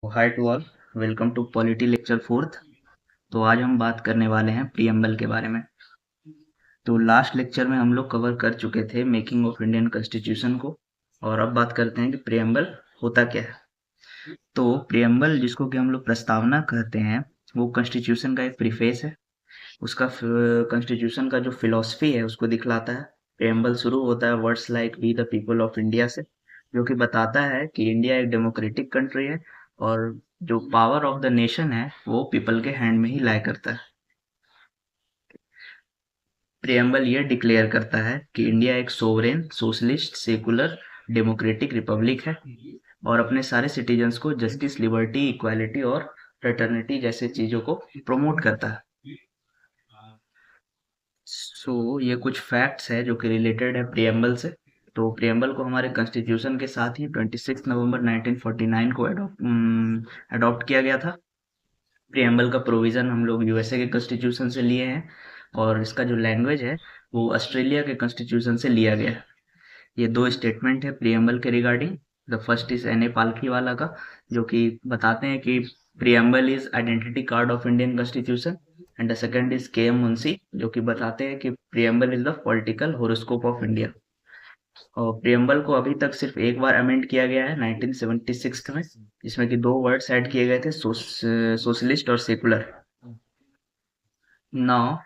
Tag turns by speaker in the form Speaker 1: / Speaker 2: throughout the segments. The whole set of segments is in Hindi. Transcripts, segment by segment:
Speaker 1: Hi to all. Welcome to polity lecture fourth. तो आज हम बात करने वाले हैं प्रीएम्बल के बारे में। तो लास्ट लेक्चर में हम लोग कवर कर चुके थे मेकिंग ऑफ इंडियन कॉन्स्टिट्यूशन को, और अब बात करते हैं कि प्रीएम्बल होता क्या है। तो प्रीएम्बल, जिसको कि हम लोग प्रस्तावना कहते हैं, वो कॉन्स्टिट्यूशन का एक प्रीफेस है। उसका कॉन्स्टिट्यूशन का जो फिलॉसफी है उसको दिखलाता है। प्रीएम्बल शुरू होता है words like we the people of India से, जो कि बताता है कि इंडिया एक डेमोक्रेटिक कंट्री है और जो पावर ऑफ द नेशन है वो पीपल के हैंड में ही लाया करता है। प्रीएम्बल ये डिक्लेयर करता है कि इंडिया एक sovereign socialist secular democratic Republic है और अपने सारे सिटीजन्स को जस्टिस लिबर्टी इक्वालिटी और फ्रेटर्निटी जैसे चीजों को प्रमोट करता है। ये कुछ फैक्ट्स है जो कि रिलेटेड है प्रीएम्बल से। तो प्रीएम्बल को हमारे कॉन्स्टिट्यूशन के साथ ही 26 नवंबर 1949 को अडॉप्ट किया गया था। प्रीएम्बल का प्रोविजन हम लोग यूएसए के कॉन्स्टिट्यूशन से लिए हैं, और इसका जो लैंग्वेज है वो ऑस्ट्रेलिया के कॉन्स्टिट्यूशन से लिया गया है। ये दो स्टेटमेंट है प्रीएम्बल के regarding. The first is N A Palkhivala का, जो कि बताते हैं कि preamble is identity card of Indian constitution, and the second is K M Munshi, जो कि बताते हैं कि preamble is the political horoscope of India. और प्रीएम्बल को अभी तक सिर्फ एक बार अमेंड किया गया है 1976 में, जिसमें कि दो वर्ड्स ऐड किए गए थे, सोशलिस्ट और secular. Now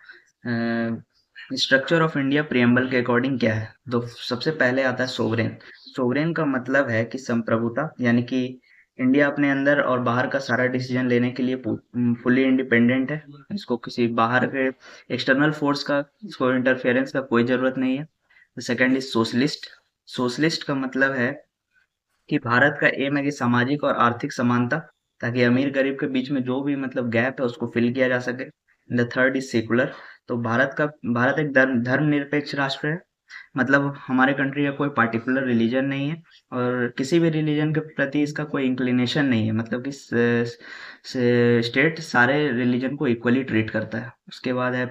Speaker 1: structure of India preamble के अकॉर्डिंग क्या है। तो सबसे पहले आता है सोवरेन। सोवरेन का मतलब है कि संप्रभुता, यानी कि इंडिया अपने अंदर और बाहर का सारा डिसीजन लेने के लिए फुली इंडिपेंडेंट है। इसको किसी बाहर के एक्सटर्नल फोर्स का, इसको इंटरफेरेंस का कोई जरूरत नहीं है। Second is socialist. सोशलिस्ट का मतलब है कि भारत का एम है कि सामाजिक और आर्थिक समानता, ताकि अमीर गरीब के बीच में जो भी मतलब गैप है उसको फिल किया जा सके। The third is secular. तो भारत एक धर्मनिरपेक्ष राष्ट्र है। मतलब हमारे कंट्री का कोई पार्टिकुलर रिलीजन नहीं है, और किसी भी रिलीजन के प्रति इसका कोई इंक्लिनेशन नहीं है। मतलब कि स्टेट सारे रिलीजन को इक्वली ट्रीट करता है। उसके बाद है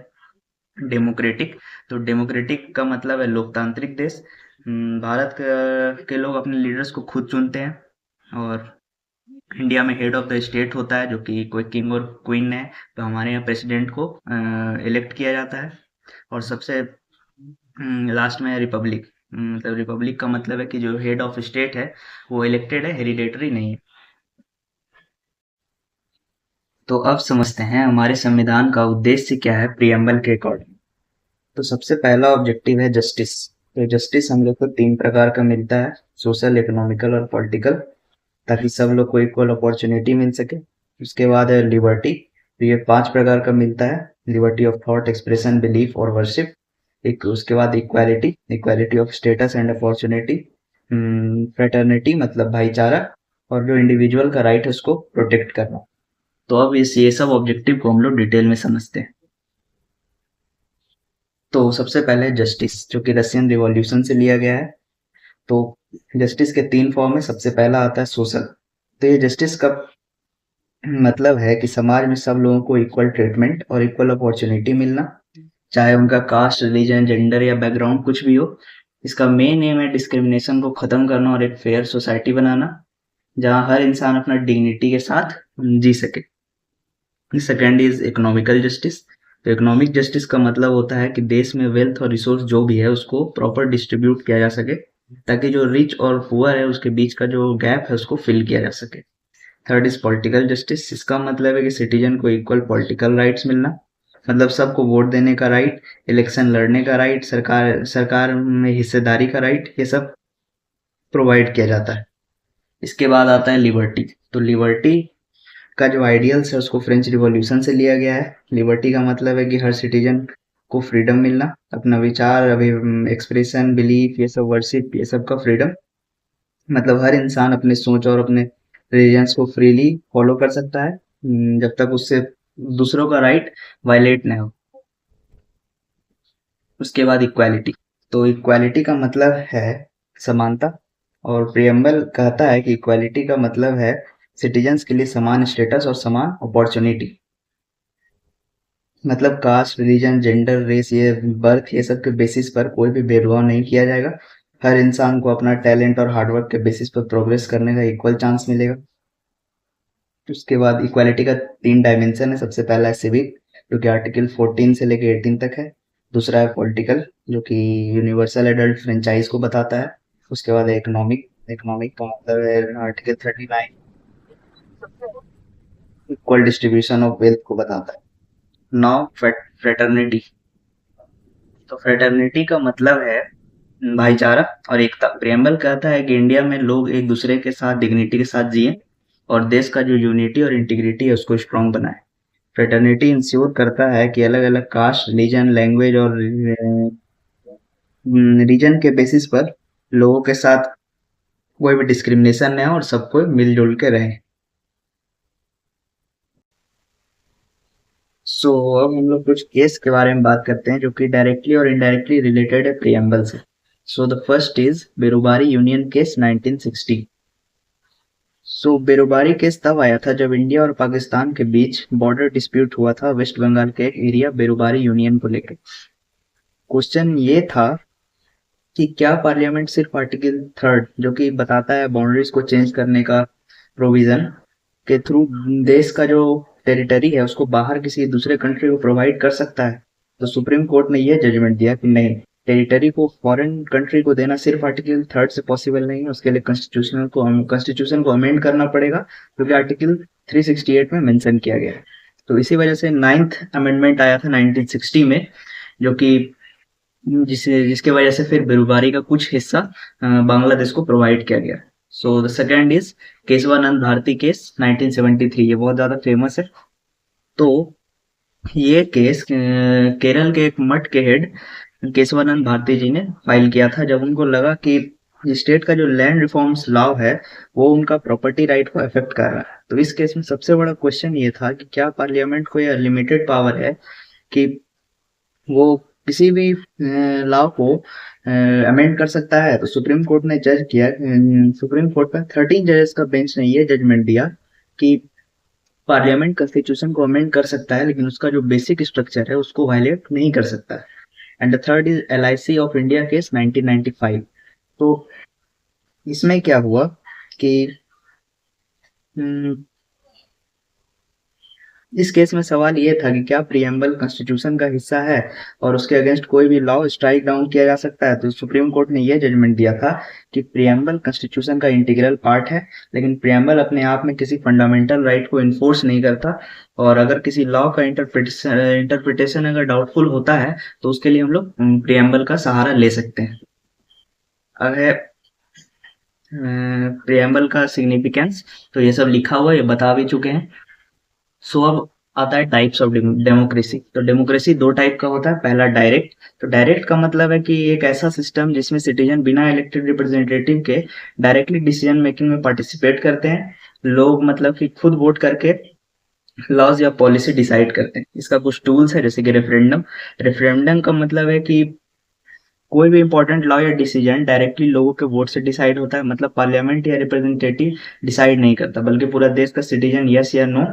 Speaker 1: डेमोक्रेटिक। तो डेमोक्रेटिक का मतलब है लोकतांत्रिक देश। भारत के लोग अपने लीडर्स को खुद चुनते हैं, और इंडिया में हेड ऑफ द स्टेट होता है, जो कि कोई किंग और क्वीन है। तो हमारे यहाँ प्रेसिडेंट को इलेक्ट किया जाता है। और सबसे लास्ट में है रिपब्लिक। मतलब रिपब्लिक का मतलब है कि जो हेड ऑफ स्टेट है वो इलेक्टेड है, हेरिडेटरी नहीं है। तो अब समझते हैं हमारे संविधान का उद्देश्य क्या है प्रियम्बल के अकॉर्डिंग। तो सबसे पहला ऑब्जेक्टिव है जस्टिस। तो जस्टिस हम लोग को तीन प्रकार का मिलता है, सोशल, इकोनॉमिकल और पॉलिटिकल, ताकि सब लोग को इक्वल अपॉर्चुनिटी मिल सके। उसके बाद है लिबर्टी। तो ये पांच प्रकार का मिलता है, liberty of thought, expression, belief और वर्शिप। एक उसके बाद equality, equality of status and opportunity. Fraternity मतलब भाईचारा, और जो इंडिविजुअल का राइट है उसको प्रोटेक्ट करना। तो अब इस ये सब ऑब्जेक्टिव को हम लोग डिटेल में समझते हैं। तो सबसे पहले जस्टिस, जो कि रशियन रिवॉल्यूशन से लिया गया है। तो जस्टिस के तीन फॉर्म है। सबसे पहला आता है सोशल। तो ये जस्टिस का मतलब है कि समाज में सब लोगों को इक्वल ट्रीटमेंट और इक्वल अपॉर्चुनिटी मिलना, चाहे उनका कास्ट, रिलीजन, जेंडर या बैकग्राउंड कुछ भी हो। इसका मेन एम है डिस्क्रिमिनेशन को खत्म करना और एक फेयर सोसाइटी बनाना, जहां हर इंसान अपना डिग्निटी के साथ जी सके। Second is economical justice. तो इकोनॉमिक जस्टिस का मतलब होता है कि देश में वेल्थ और रिसोर्स जो भी है उसको प्रॉपर डिस्ट्रीब्यूट किया जा सके, ताकि जो रिच और पुअर है उसके बीच का जो गैप है उसको फिल किया जा सके। Third is political justice. इसका मतलब है कि सिटीजन को इक्वल पॉलिटिकल राइट्स मिलना, मतलब सबको वोट देने का राइट, इलेक्शन लड़ने का राइट, सरकार सरकार में हिस्सेदारी का राइट, ये सब प्रोवाइड किया जाता है। इसके बाद आता है लिबर्टी। तो लिबर्टी का जो आइडियल्स है उसको फ्रेंच रिवॉल्यूशन से लिया गया है। लिबर्टी का मतलब है कि हर सिटीजन को फ्रीडम मिलना, अपना विचार, अभी एक्सप्रेशन, बिलीफ, ये सब, वर्शिप, ये सब का फ्रीडम। मतलब हर इंसान अपने सोच और अपने रिलीजन्स को फ्रीली फॉलो कर सकता है, जब तक उससे दूसरों का राइट वायलेट न हो। उसके बाद इक्वालिटी। तो इक्वालिटी का मतलब है समानता, और प्रियम्बल कहता है कि इक्वालिटी का मतलब है सिटीजन्स के लिए समान स्टेटस और समान अपॉर्चुनिटी। मतलब कास्ट, रिलीजन, जेंडर, रेस, ये बर्थ, ये सब के बेसिस पर कोई भी भेदभाव नहीं किया जाएगा। हर इंसान को अपना टैलेंट और हार्डवर्क के बेसिस पर प्रोग्रेस करने का इक्वल चांस मिलेगा। उसके बाद इक्वालिटी का 3 डायमेंशन है। सबसे पहला है सिविक, जो कि आर्टिकल 14 से लेके 18 तक है। दूसरा है पॉलिटिकल, जो कि यूनिवर्सल एडल्ट फ्रेंचाइज को बताता है। उसके बाद है इकोनॉमिक, इकोनॉमिक का मतलब है article 39, equal distribution of wealth को बताता है। नाउ फ्रेटर्निटी, तो फ्रेटर्निटी का मतलब है भाईचारा और एकता। प्रेम्बल कहता है कि इंडिया में लोग एक दूसरे के साथ डिग्निटी के साथ जिए और देश का जो यूनिटी और इंटीग्रिटी है उसको स्ट्रांग बनाए। फ्रेटर्निटी इंश्योर करता है कि अलग अलग कास्ट, रिलीजन, लैंग्वेज और रीजन के बेसिस पर लोगों के साथ कोई भी डिस्क्रिमिनेशन नहीं है और सबको मिलजुल के रहे। अब हम लोग कुछ केस के बारे में बात करते हैं जो कि डायरेक्टली और इनडायरेक्टली रिलेटेड है प्रियम्बल से। The first is Berubari union case 1960। Berubari case तब आया था जब इंडिया और पाकिस्तान के बीच बॉर्डर डिस्प्यूट हुआ था वेस्ट बंगाल के एक एरिया बेरुबारी यूनियन को लेकर। क्वेश्चन ये था कि क्या पार्लियामेंट सिर्फ आर्टिकल 3 जो कि बताता है बाउंड्रीज को चेंज करने का प्रोविजन के थ्रू देश का जो टेरिटरी है उसको बाहर किसी दूसरे कंट्री को प्रोवाइड कर सकता है। तो सुप्रीम कोर्ट ने यह जजमेंट दिया कि नहीं, टेरिटरी को फॉरेन कंट्री को देना सिर्फ आर्टिकल 3 से पॉसिबल नहीं है। उसके लिए कॉन्स्टिट्यूशन को अमेंड करना पड़ेगा, क्योंकि आर्टिकल 368 में मेंशन किया गया है। तो इसी वजह से 9th अमेंडमेंट आया था 1960 में, जो कि जिसके वजह से फिर बेरुबारी का कुछ हिस्सा बांग्लादेश को प्रोवाइड किया गया। The second is Kesavananda Bharati case 1973। ये बहुत ज्यादा फेमस है। तो ये केस केरल के एक मठ के हेड केशवानंद भारती जी ने फाइल किया था, जब उनको लगा कि स्टेट का जो लैंड रिफॉर्म्स लॉ है वो उनका प्रॉपर्टी राइट को अफेक्ट कर रहा है। तो इस केस में सबसे बड़ा क्वेश्चन ये था कि क्या पार्लियामेंट को यह लिमिटेड पावर है कि वो किसी भी लॉ को अमेंड कर सकता है। तो सुप्रीम कोर्ट ने जज किया, सुप्रीम कोर्ट में 13 जजेस का बेंच ने ये जजमेंट दिया कि पार्लियामेंट कॉन्स्टिट्यूशन को अमेंड कर सकता है, लेकिन उसका जो बेसिक स्ट्रक्चर है उसको वायलेट नहीं कर सकता है। And the third is LIC of India case 1995। तो इसमें क्या हुआ कि इस केस में सवाल ये था कि क्या प्रियम्बल कॉन्स्टिट्यूशन का हिस्सा है और उसके अगेंस्ट कोई भी लॉ स्ट्राइक डाउन किया जा सकता है। तो सुप्रीम कोर्ट ने यह जजमेंट दिया था कि प्रियम्बल कॉन्स्टिट्यूशन का इंटीग्रल पार्ट है, लेकिन प्रियम्बल अपने आप में किसी फंडामेंटल राइट को इन्फोर्स नहीं करता। और अगर किसी लॉ का इंटरप्रिटेशन अगर डाउटफुल होता है तो उसके लिए हम लोग प्रियम्बल का सहारा ले सकते हैं। अब है प्रियम्बल का सिग्निफिकेंस, तो ये सब लिखा हुआ ये बता भी चुके हैं। अब आता है टाइप्स ऑफ डेमोक्रेसी। तो डेमोक्रेसी दो टाइप का होता है। पहला डायरेक्ट। तो डायरेक्ट का मतलब है कि एक ऐसा सिस्टम जिसमें सिटीजन बिना इलेक्टेड रिप्रेजेंटेटिव के डायरेक्टली डिसीजन मेकिंग में पार्टिसिपेट करते हैं। लोग मतलब कि खुद वोट करके लॉज या पॉलिसी डिसाइड करते हैं। इसका कुछ टूल्स है जैसे कि रेफरेंडम। रेफरेंडम का मतलब है कि कोई भी इंपॉर्टेंट लॉ या डिसीजन डायरेक्टली लोगों के वोट से डिसाइड होता है। मतलब पार्लियामेंट या रिप्रेजेंटेटिव डिसाइड नहीं करता, बल्कि पूरा देश का सिटीजन यस या नो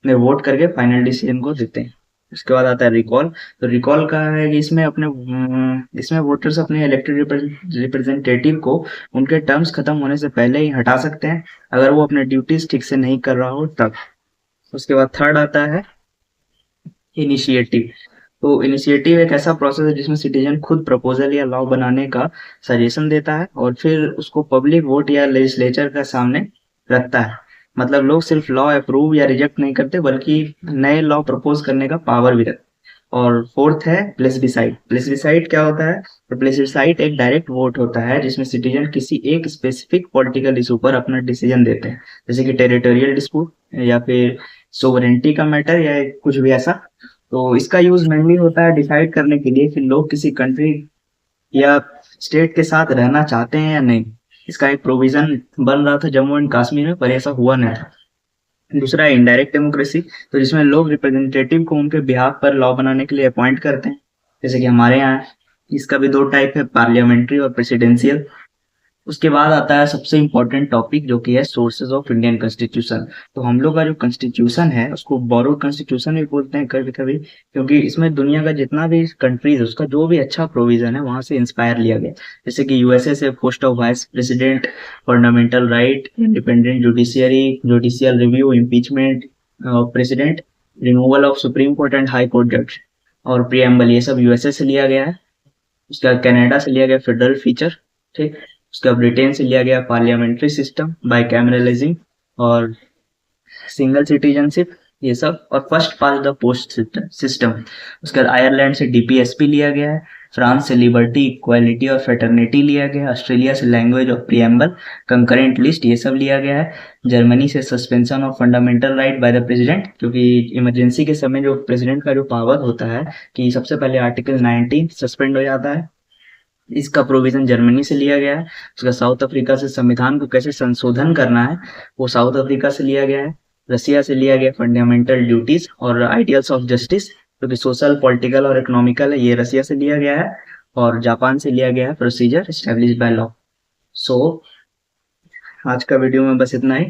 Speaker 1: में वोट करके फाइनल डिसीजन को देते हैं। उसके बाद आता है रिकॉल। तो रिकॉल का है कि इसमें वोटर्स अपने इलेक्टेड रिप्रेजेंटेटिव को उनके टर्म्स खत्म होने से पहले ही हटा सकते हैं, अगर वो अपने ड्यूटीज ठीक से नहीं कर रहा हो तब। उसके बाद थर्ड आता है इनिशिएटिव। तो इनिशिएटिव एक ऐसा प्रोसेस है जिसमें सिटीजन खुद प्रपोजल या लॉ बनाने का सजेशन देता है और फिर उसको पब्लिक वोट या लेजिस्लेचर का सामने रखता है। मतलब लोग सिर्फ लॉ अप्रूव या रिजेक्ट नहीं करते, बल्कि नए लॉ प्रपोज करने का पावर भी रखते हैं। और फोर्थ है प्लेसबिसाइड। प्लेसबिसाइड क्या होता है? तो प्लेसबिसाइड एक डायरेक्ट वोट होता है जिसमें सिटीजन किसी एक स्पेसिफिक पॉलिटिकल इशू पर अपना डिसीजन देते हैं, जैसे कि टेरिटोरियल डिस्प्यूट या फिर सोवरेंटी का मैटर या कुछ भी ऐसा। तो इसका यूज मेनली होता है डिसाइड करने के लिए कि लोग किसी कंट्री या स्टेट के साथ रहना चाहते हैं या नहीं। इसका एक प्रोविजन बन रहा था जम्मू एंड कश्मीर में, पर ऐसा हुआ नहीं था। दूसरा है इनडायरेक्ट डेमोक्रेसी। तो जिसमें लोग रिप्रेजेंटेटिव को उनके बिहाफ पर लॉ बनाने के लिए अपॉइंट करते हैं, जैसे कि हमारे यहाँ है। इसका भी दो टाइप है, पार्लियामेंट्री और प्रेसिडेंशियल। उसके बाद आता है सबसे इम्पोर्टेंट टॉपिक जो कि है सोर्सेज ऑफ इंडियन कॉन्स्टिट्यूशन। तो हम लोग का जो कॉन्स्टिट्यूशन है उसको बोरोड कॉन्स्टिट्यूशन भी बोलते हैं कभी कभी, क्योंकि इसमें दुनिया का जितना भी कंट्रीज है उसका जो भी अच्छा प्रोविजन है वहां से इंस्पायर लिया गया। जैसे कि यूएसए से post of vice president, fundamental right, independent judiciary, judicial review, impeachment of president, removal of supreme court and high court जज और प्रियम्बल, ये सब यूएसए से लिया गया है। उसका कनाडा से लिया गया फेडरल फीचर, ठीक। उसका ब्रिटेन से लिया गया पार्लियामेंट्री सिस्टम, बाइकैमरलिज्म और सिंगल सिटीजनशिप, ये सब। और first pass the post system. उसके बाद आयरलैंड से डीपीएसपी लिया गया है। फ्रांस से लिबर्टी, इक्वालिटी और फेटर्निटी लिया गया है। ऑस्ट्रेलिया से language of preamble, concurrent list, ये सब लिया गया है। जर्मनी से suspension of fundamental right by the president, क्योंकि इमरजेंसी के समय जो प्रेसिडेंट का जो पावर होता है कि सबसे पहले आर्टिकल 19 सस्पेंड हो जाता है, इसका प्रोविजन जर्मनी से लिया गया है। उसका साउथ अफ्रीका से संविधान को कैसे संशोधन करना है वो साउथ अफ्रीका से लिया गया है। रसिया से लिया गया फंडामेंटल ड्यूटीज और आइडियल्स ऑफ जस्टिस, जो कि सोशल, पॉलिटिकल और इकोनॉमिकल है, ये रसिया से लिया गया है। और जापान से लिया गया है प्रोसीजर एस्टेब्लिश बाय लॉ। सो आज का वीडियो में बस इतना ही।